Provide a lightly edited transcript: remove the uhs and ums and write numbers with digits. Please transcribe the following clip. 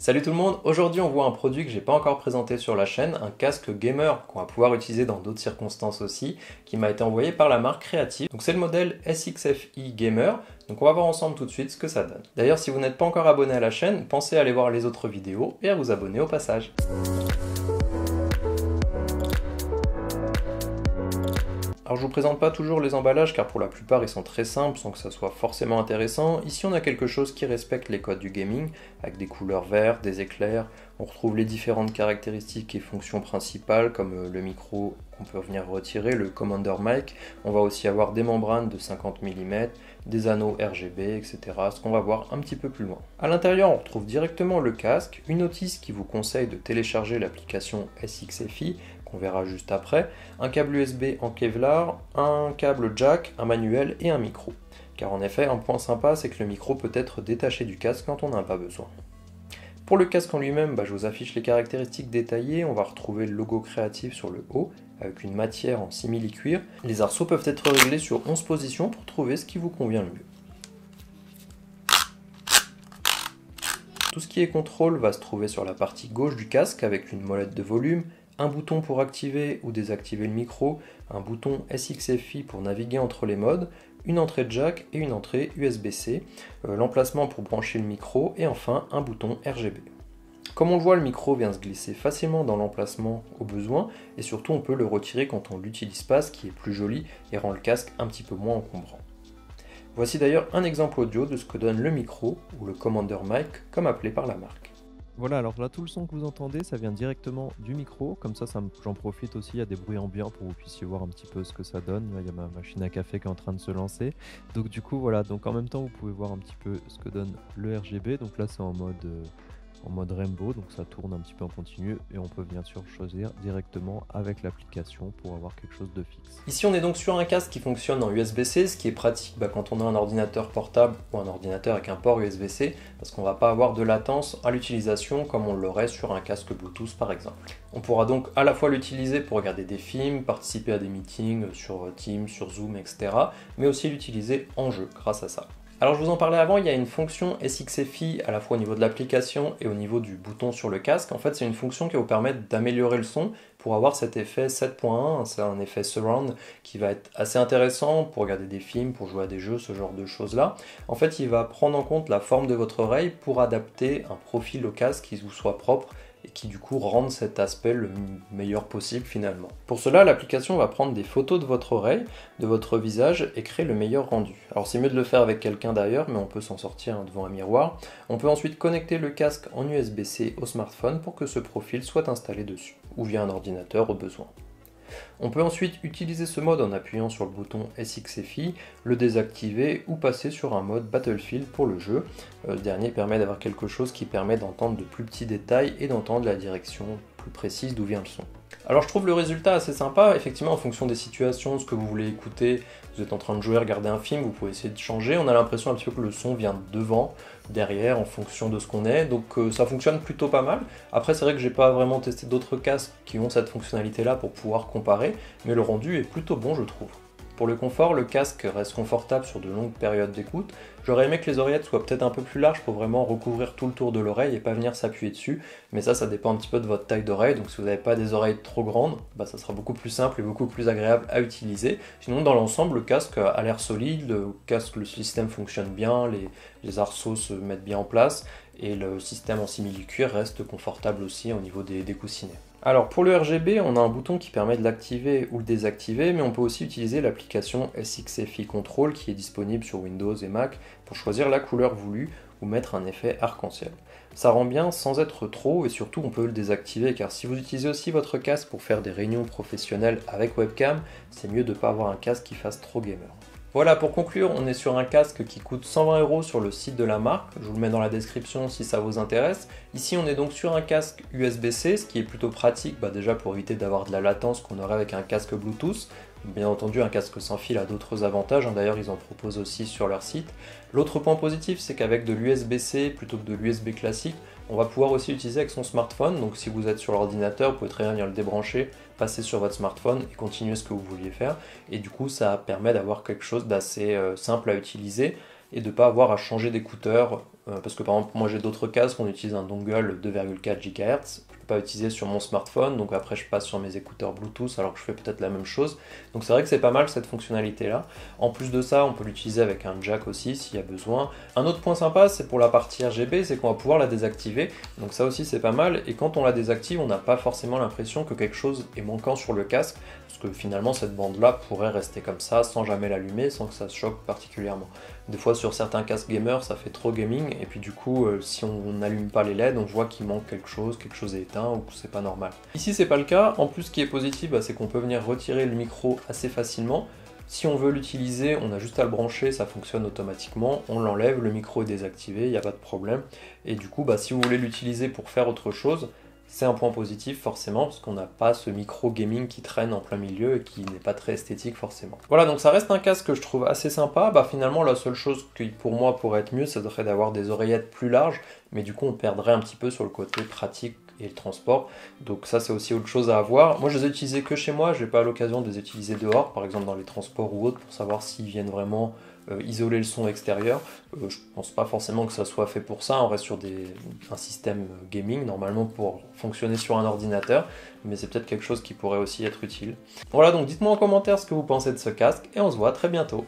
Salut tout le monde, aujourd'hui on voit un produit que j'ai pas encore présenté sur la chaîne, un casque gamer qu'on va pouvoir utiliser dans d'autres circonstances aussi, qui m'a été envoyé par la marque Creative. Donc c'est le modèle SXFI Gamer, donc on va voir ensemble tout de suite ce que ça donne. D'ailleurs si vous n'êtes pas encore abonné à la chaîne, pensez à aller voir les autres vidéos et à vous abonner au passage. Alors je vous présente pas toujours les emballages car pour la plupart ils sont très simples sans que ça soit forcément intéressant. Ici on a quelque chose qui respecte les codes du gaming avec des couleurs vertes, des éclairs. On retrouve les différentes caractéristiques et fonctions principales comme le micro qu'on peut venir retirer, le commander mic. On va aussi avoir des membranes de 50 mm, des anneaux RGB, etc. Ce qu'on va voir un petit peu plus loin. À l'intérieur on retrouve directement le casque, une notice qui vous conseille de télécharger l'application SXFI qu'on verra juste après, un câble USB en Kevlar, un câble jack, un manuel et un micro. Car en effet, un point sympa, c'est que le micro peut être détaché du casque quand on n'a pas besoin. Pour le casque en lui-même, je vous affiche les caractéristiques détaillées. On va retrouver le logo Creative sur le haut, avec une matière en simili-cuir. Les arceaux peuvent être réglés sur 11 positions pour trouver ce qui vous convient le mieux. Tout ce qui est contrôle va se trouver sur la partie gauche du casque avec une molette de volume, un bouton pour activer ou désactiver le micro, un bouton SXFI pour naviguer entre les modes, une entrée jack et une entrée USB-C, l'emplacement pour brancher le micro et enfin un bouton RGB. Comme on le voit, le micro vient se glisser facilement dans l'emplacement au besoin et surtout on peut le retirer quand on ne l'utilise pas, ce qui est plus joli et rend le casque un petit peu moins encombrant. Voici d'ailleurs un exemple audio de ce que donne le micro ou le commander mic comme appelé par la marque. Voilà, alors là, tout le son que vous entendez, ça vient directement du micro. Comme ça, j'en profite aussi, il y a des bruits ambiants pour que vous puissiez voir un petit peu ce que ça donne. Là, il y a ma machine à café qui est en train de se lancer. Donc du coup, voilà, donc en même temps, vous pouvez voir un petit peu ce que donne le RGB. Donc là, c'est en mode rainbow, donc ça tourne un petit peu en continu et on peut bien sûr choisir directement avec l'application pour avoir quelque chose de fixe. Ici on est donc sur un casque qui fonctionne en USB-C, ce qui est pratique quand on a un ordinateur portable ou un ordinateur avec un port USB-C, parce qu'on ne va pas avoir de latence à l'utilisation comme on l'aurait sur un casque Bluetooth par exemple. On pourra donc à la fois l'utiliser pour regarder des films, participer à des meetings sur Teams, sur Zoom, etc. mais aussi l'utiliser en jeu grâce à ça. Alors je vous en parlais avant, il y a une fonction SXFI à la fois au niveau de l'application et au niveau du bouton sur le casque. En fait, c'est une fonction qui va vous permettre d'améliorer le son pour avoir cet effet 7.1, c'est un effet surround qui va être assez intéressant pour regarder des films, pour jouer à des jeux, ce genre de choses-là. En fait, il va prendre en compte la forme de votre oreille pour adapter un profil au casque qui vous soit propre et qui du coup rende cet aspect le meilleur possible finalement. Pour cela, l'application va prendre des photos de votre oreille, de votre visage et créer le meilleur rendu. Alors c'est mieux de le faire avec quelqu'un d'ailleurs, mais on peut s'en sortir devant un miroir. On peut ensuite connecter le casque en USB-C au smartphone pour que ce profil soit installé dessus, ou via un ordinateur au besoin. On peut ensuite utiliser ce mode en appuyant sur le bouton SXFI, le désactiver ou passer sur un mode Battlefield pour le jeu. Le dernier permet d'avoir quelque chose qui permet d'entendre de plus petits détails et d'entendre la direction plus précise d'où vient le son. Alors je trouve le résultat assez sympa, effectivement en fonction des situations, ce que vous voulez écouter, vous êtes en train de jouer, regarder un film, vous pouvez essayer de changer, on a l'impression un petit peu que le son vient devant, derrière, en fonction de ce qu'on est, donc ça fonctionne plutôt pas mal. Après c'est vrai que j'ai pas vraiment testé d'autres casques qui ont cette fonctionnalité là pour pouvoir comparer, mais le rendu est plutôt bon je trouve. Pour le confort, le casque reste confortable sur de longues périodes d'écoute. J'aurais aimé que les oreillettes soient peut-être un peu plus larges pour vraiment recouvrir tout le tour de l'oreille et pas venir s'appuyer dessus, mais ça dépend un petit peu de votre taille d'oreille, donc si vous n'avez pas des oreilles trop grandes, ça sera beaucoup plus simple et beaucoup plus agréable à utiliser. Sinon dans l'ensemble, le casque a l'air solide, le système fonctionne bien, les arceaux se mettent bien en place, et le système en simili-cuir reste confortable aussi au niveau des coussinets. Alors pour le RGB, on a un bouton qui permet de l'activer ou le désactiver, mais on peut aussi utiliser l'application SXFI Control qui est disponible sur Windows et Mac pour choisir la couleur voulue ou mettre un effet arc-en-ciel. Ça rend bien sans être trop et surtout on peut le désactiver car si vous utilisez aussi votre casque pour faire des réunions professionnelles avec webcam, c'est mieux de ne pas avoir un casque qui fasse trop gamer. Voilà, pour conclure, on est sur un casque qui coûte 120 € sur le site de la marque, je vous le mets dans la description si ça vous intéresse. Ici on est donc sur un casque USB-C, ce qui est plutôt pratique déjà pour éviter d'avoir de la latence qu'on aurait avec un casque Bluetooth. Bien entendu, un casque sans fil a d'autres avantages, d'ailleurs ils en proposent aussi sur leur site. L'autre point positif, c'est qu'avec de l'USB-C plutôt que de l'USB classique, on va pouvoir aussi l'utiliser avec son smartphone, donc si vous êtes sur l'ordinateur, vous pouvez très bien venir le débrancher, passer sur votre smartphone et continuer ce que vous vouliez faire, et du coup ça permet d'avoir quelque chose d'assez simple à utiliser et de ne pas avoir à changer d'écouteur parce que par exemple moi j'ai d'autres casques, on utilise un dongle 2,4 GHz, je peux pas utiliser sur mon smartphone, donc après je passe sur mes écouteurs Bluetooth alors que je fais peut-être la même chose. Donc c'est vrai que c'est pas mal cette fonctionnalité là. En plus de ça, on peut l'utiliser avec un jack aussi s'il y a besoin. Un autre point sympa, c'est pour la partie RGB, c'est qu'on va pouvoir la désactiver, donc ça aussi c'est pas mal, et quand on la désactive, on n'a pas forcément l'impression que quelque chose est manquant sur le casque, parce que finalement cette bande-là pourrait rester comme ça, sans jamais l'allumer, sans que ça se choque particulièrement. Des fois sur certains casques gamers, ça fait trop gaming, et puis du coup, si on n'allume pas les LED, on voit qu'il manque quelque chose est éteint, ou que c'est pas normal. Ici c'est pas le cas, en plus ce qui est positif, c'est qu'on peut venir retirer le micro assez facilement. Si on veut l'utiliser, on a juste à le brancher, ça fonctionne automatiquement, on l'enlève, le micro est désactivé, il n'y a pas de problème. Et du coup, si vous voulez l'utiliser pour faire autre chose, c'est un point positif forcément, parce qu'on n'a pas ce micro gaming qui traîne en plein milieu et qui n'est pas très esthétique forcément. Voilà, donc ça reste un casque que je trouve assez sympa. Finalement, la seule chose qui pour moi pourrait être mieux, ça serait d'avoir des oreillettes plus larges, mais du coup on perdrait un petit peu sur le côté pratique et le transport, donc ça c'est aussi autre chose à avoir. Moi je les ai utilisés que chez moi, je n'ai pas l'occasion de les utiliser dehors, par exemple dans les transports ou autres, pour savoir s'ils viennent vraiment isoler le son extérieur. Je pense pas forcément que ça soit fait pour ça, on reste sur un système gaming normalement pour fonctionner sur un ordinateur, mais c'est peut-être quelque chose qui pourrait aussi être utile. Voilà, donc dites-moi en commentaire ce que vous pensez de ce casque, et on se voit très bientôt.